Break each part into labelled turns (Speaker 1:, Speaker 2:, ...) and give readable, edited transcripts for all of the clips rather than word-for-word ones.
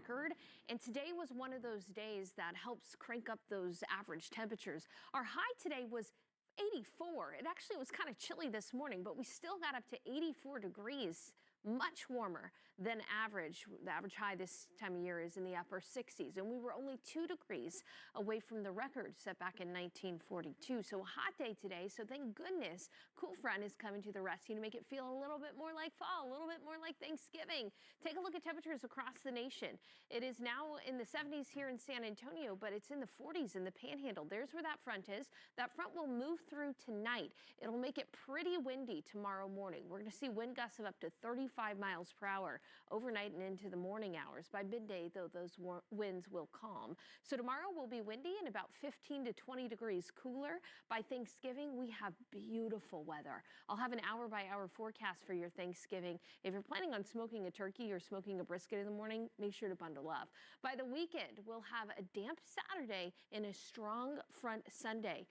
Speaker 1: record. And today was one of those days that helps crank up those average temperatures. Our high today was 84. It actually was kind of chilly this morning, but we still got up to 84 degrees, much warmer than average. The average high this time of year is in the upper 60s, and we were only 2 degrees away from the record set back in 1942. So a hot day today, so thank goodness cool front is coming to the rescue to make it feel a little bit more like fall, a little bit more like Thanksgiving. Take a look at temperatures across the nation. It is now in the 70s here in San Antonio, but it's in the 40s in the Panhandle. There's where that front is. That front will move through tonight. It'll make it pretty windy tomorrow morning. We're going to see wind gusts of up to 35 miles per hour overnight and into the morning hours. By midday, though, those winds will calm. So tomorrow will be windy and about 15 to 20 degrees cooler. By Thanksgiving, we have beautiful weather. I'll have an hour-by-hour forecast for your Thanksgiving. If you're planning on smoking a turkey or smoking a brisket in the morning, make sure to bundle up. By the weekend, we'll have a damp Saturday and a strong front Sunday.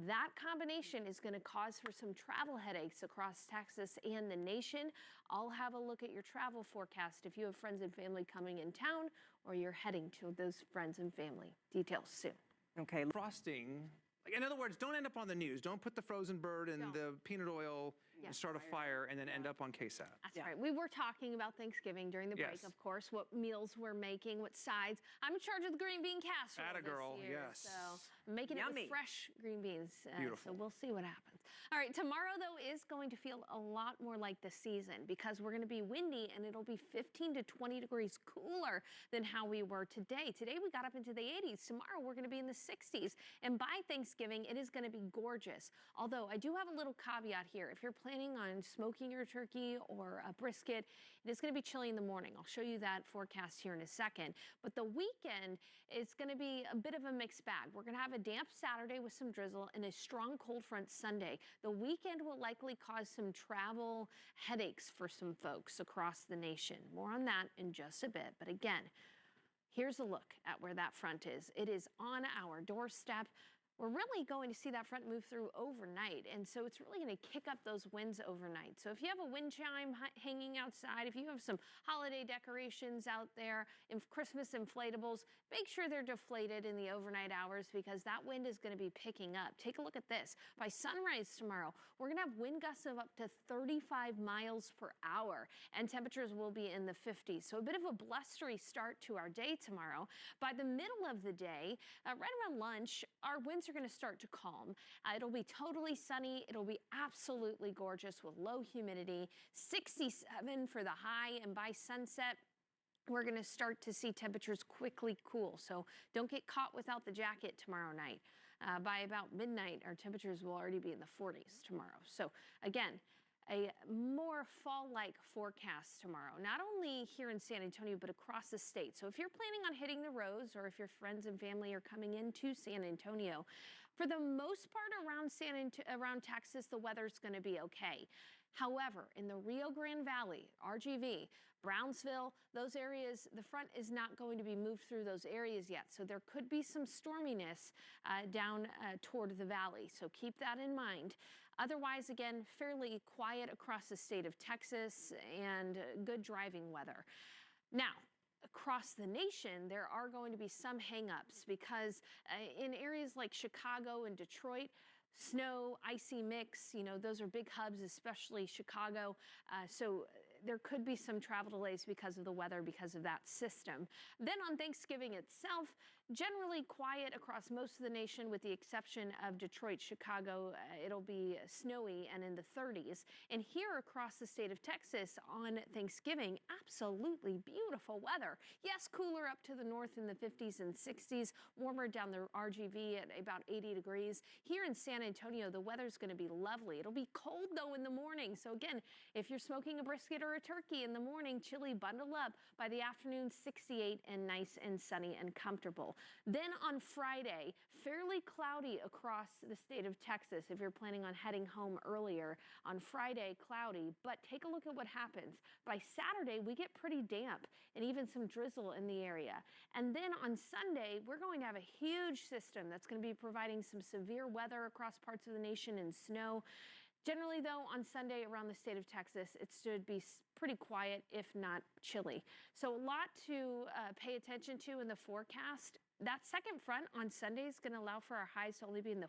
Speaker 1: That combination is going to cause for some travel headaches across Texas and the nation. I'll have a look at your travel forecast if you have friends and family coming in town or you're heading to those friends and family. Details soon.
Speaker 2: Okay. Frosting. Like, in other words, don't end up on the news. Don't put the frozen bird in the peanut oil and start a fire and then end up on KSAT.
Speaker 1: That's right. We were talking about Thanksgiving during the break, of course, what meals we're making, what sides. I'm in charge of the green bean casserole
Speaker 2: Atta-girl,
Speaker 1: this year,
Speaker 2: yes.
Speaker 1: so I'm making it with fresh green beans.
Speaker 2: Beautiful.
Speaker 1: So we'll see what happens. All right, tomorrow, though, is going to feel a lot more like the season because we're going to be windy and it'll be 15 to 20 degrees cooler than how we were today. Today, we got up into the 80s. Tomorrow, we're going to be in the 60s. And by Thanksgiving, it is going to be gorgeous. Although I do have a little caveat here. If you're planning on smoking your turkey or a brisket, it is going to be chilly in the morning. I'll show you that forecast here in a second. But the weekend is going to be a bit of a mixed bag. We're going to have a damp Saturday with some drizzle and a strong cold front Sunday. The weekend will likely cause some travel headaches for some folks across the nation. More on that in just a bit. But again, here's a look at where that front is. It is on our doorstep. We're really going to see that front move through overnight, and so it's really going to kick up those winds overnight. So if you have a wind chime hanging outside, if you have some holiday decorations out there, Christmas inflatables, make sure they're deflated in the overnight hours because that wind is going to be picking up. Take a look at this. By sunrise tomorrow, we're going to have wind gusts of up to 35 miles per hour, and temperatures will be in the 50s. So a bit of a blustery start to our day tomorrow. By the middle of the day, right around lunch, our winds are going to start to calm. It'll be totally sunny. It'll be absolutely gorgeous with low humidity, 67 for the high, and by sunset, we're going to start to see temperatures quickly cool. So don't get caught without the jacket tomorrow night. By about midnight, our temperatures will already be in the 40s tomorrow. So again, a more fall-like forecast tomorrow, not only here in San Antonio, but across the state. So if you're planning on hitting the roads or if your friends and family are coming into San Antonio, for the most part around Texas, the weather's going to be okay. However, in the Rio Grande Valley, RGV, Brownsville, those areas, the front is not going to be moved through those areas yet. So there could be some storminess down toward the valley. So keep that in mind. Otherwise, again, fairly quiet across the state of Texas and good driving weather. Now, across the nation, there are going to be some hangups because in areas like Chicago and Detroit, snow, icy mix, you know, those are big hubs, especially Chicago. So there could be some travel delays because of the weather, because of that system. Then on Thanksgiving itself, generally quiet across most of the nation with the exception of Detroit, Chicago. It'll be snowy and in the 30s. And here across the state of Texas on Thanksgiving, absolutely beautiful weather. Yes, cooler up to the north in the 50s and 60s, warmer down the RGV at about 80 degrees. Here in San Antonio, the weather's going to be lovely. It'll be cold though in the morning. So again, if you're smoking a brisket or a turkey in the morning, chilly, bundle up. By the afternoon, 68 and nice and sunny and comfortable. Then on Friday, fairly cloudy across the state of Texas if you're planning on heading home earlier. On Friday, cloudy, but take a look at what happens. By Saturday, we get pretty damp and even some drizzle in the area. And then on Sunday, we're going to have a huge system that's going to be providing some severe weather across parts of the nation and snow. Generally, though, on Sunday around the state of Texas, it should be pretty quiet, if not chilly. So a lot to pay attention to in the forecast. That second front on Sunday is going to allow for our highs to only be in the